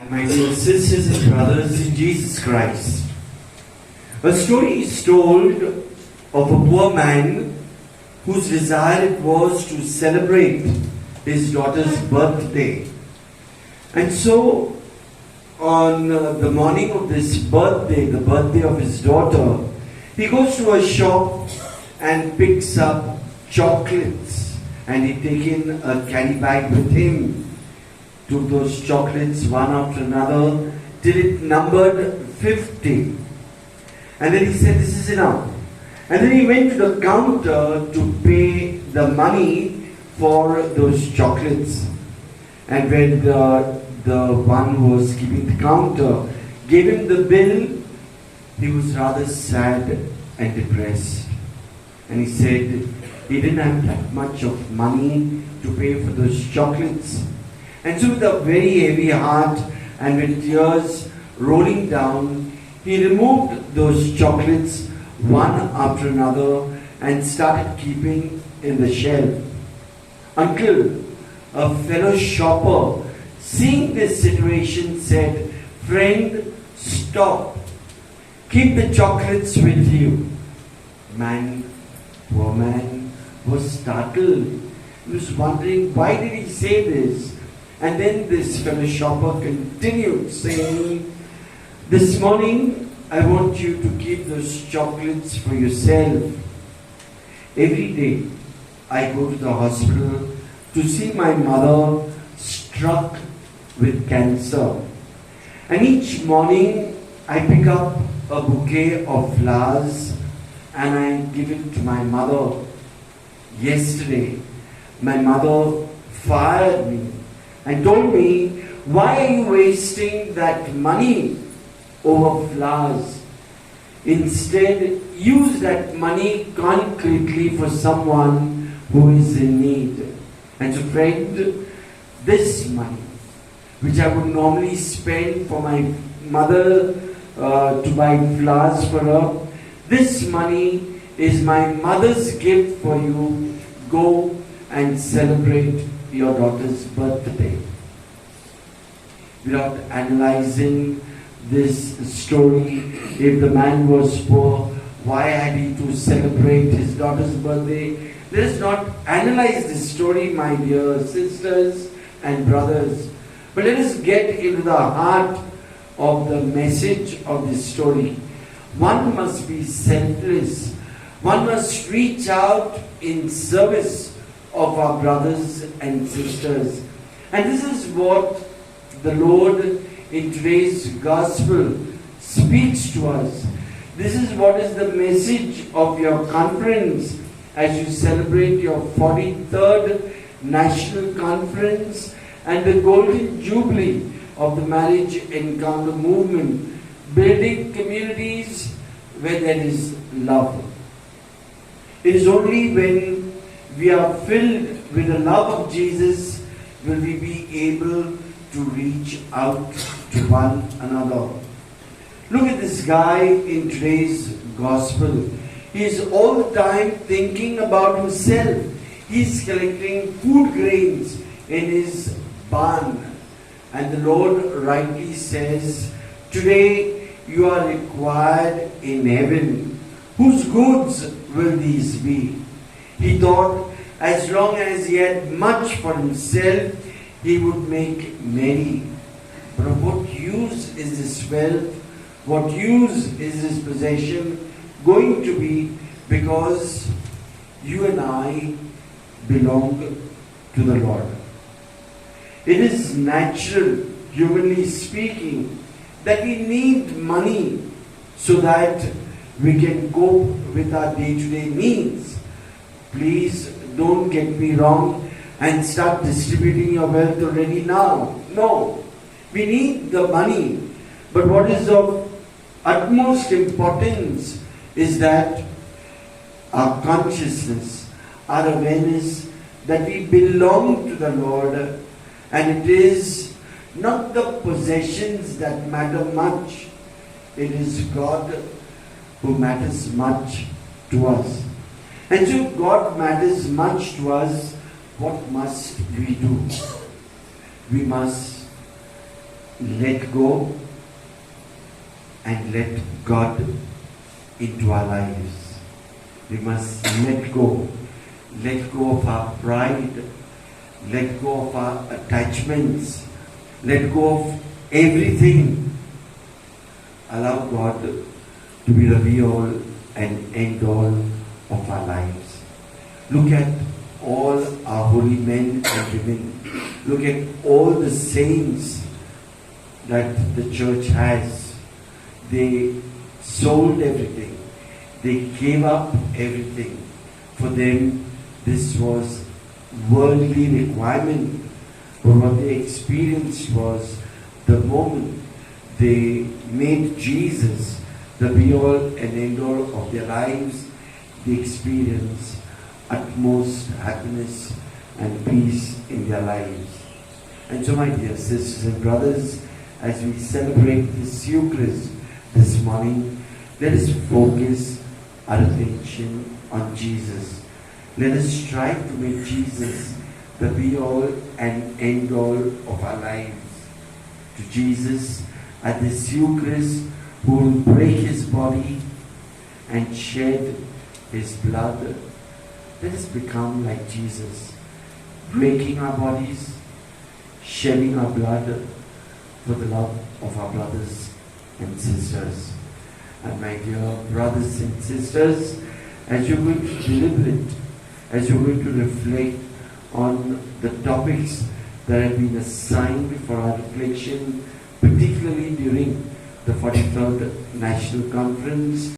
My dear sisters and brothers in Jesus Christ, a story is told of a poor man whose desire it was to celebrate his daughter's birthday. And so, on the morning of this birthday, the birthday of his daughter, he goes to a shop and picks up chocolates, and he'd taken a candy bag with him. Took those chocolates one after another till it numbered 50. And then he said, "This is enough." And then he went to the counter to pay the money for those chocolates. And when the one who was keeping the counter gave him the bill, he was rather sad and depressed. And he said he didn't have that much of money to pay for those chocolates. And so with a very heavy heart and with tears rolling down, he removed those chocolates one after another and started keeping in the shelf. Until a fellow shopper, seeing this situation, said, "Friend, stop. Keep the chocolates with you." Poor man, was startled. He was wondering, why did he say this? And then this fellow shopper continued saying, "This morning I want you to keep those chocolates for yourself. Every day I go to the hospital to see my mother struck with cancer. And each morning I pick up a bouquet of flowers and I give it to my mother. Yesterday my mother fired me and told me, 'Why are you wasting that money over flowers? Instead, use that money concretely for someone who is in need.' And so, friend, this money, which I would normally spend for my mother to buy flowers for her, this money is my mother's gift for you. Go and celebrate your daughter's birthday." Without analyzing this story, if the man was poor, why had he to celebrate his daughter's birthday? Let us not analyze this story, my dear sisters and brothers, but let us get into the heart of the message of this story. One must be selfless. One must reach out in service of our brothers and sisters. And this is what the Lord in today's gospel speaks to us. This is what is the message of your conference as you celebrate your 43rd National Conference and the Golden Jubilee of the Marriage Encounter Movement, building communities where there is love. It is only when we are filled with the love of Jesus will we be able to reach out to one another. Look at this guy in today's gospel. He is all the time thinking about himself. He is collecting food grains in his barn. And the Lord rightly says, "Today you are required in heaven. Whose goods will these be?" He thought as long as he had much for himself, he would make merry. But of what use is this wealth? What use is this possession going to be, because you and I belong to the Lord? It is natural, humanly speaking, that we need money so that we can cope with our day-to-day needs. Please don't get me wrong and start distributing your wealth already now. No, we need the money. But what is of utmost importance is that our consciousness, our awareness that we belong to the Lord, and it is not the possessions that matter much, it is God who matters much to us. And so if God matters much to us, what must we do? We must let go and let God into our lives. We must let go of our pride, let go of our attachments, let go of everything. Allow God to be the be all and end all of our lives. Look at all our holy men and women. Look at all the saints that the church has. They sold everything. They gave up everything. For them, this was worldly requirement. But what they experienced was the moment they made Jesus the be-all and end-all of their lives, they experienced utmost happiness and peace in their lives. And so, my dear sisters and brothers, as we celebrate this Eucharist this morning, let us focus our attention on Jesus. Let us strive to make Jesus the be-all and end-all of our lives. To Jesus, at this Eucharist, who will break his body and shed his blood, let us become like Jesus, breaking our bodies, shedding our blood for the love of our brothers and sisters. And my dear brothers and sisters, as you're going to deliberate, as you're going to reflect on the topics that have been assigned for our reflection, particularly during the 43rd National Conference,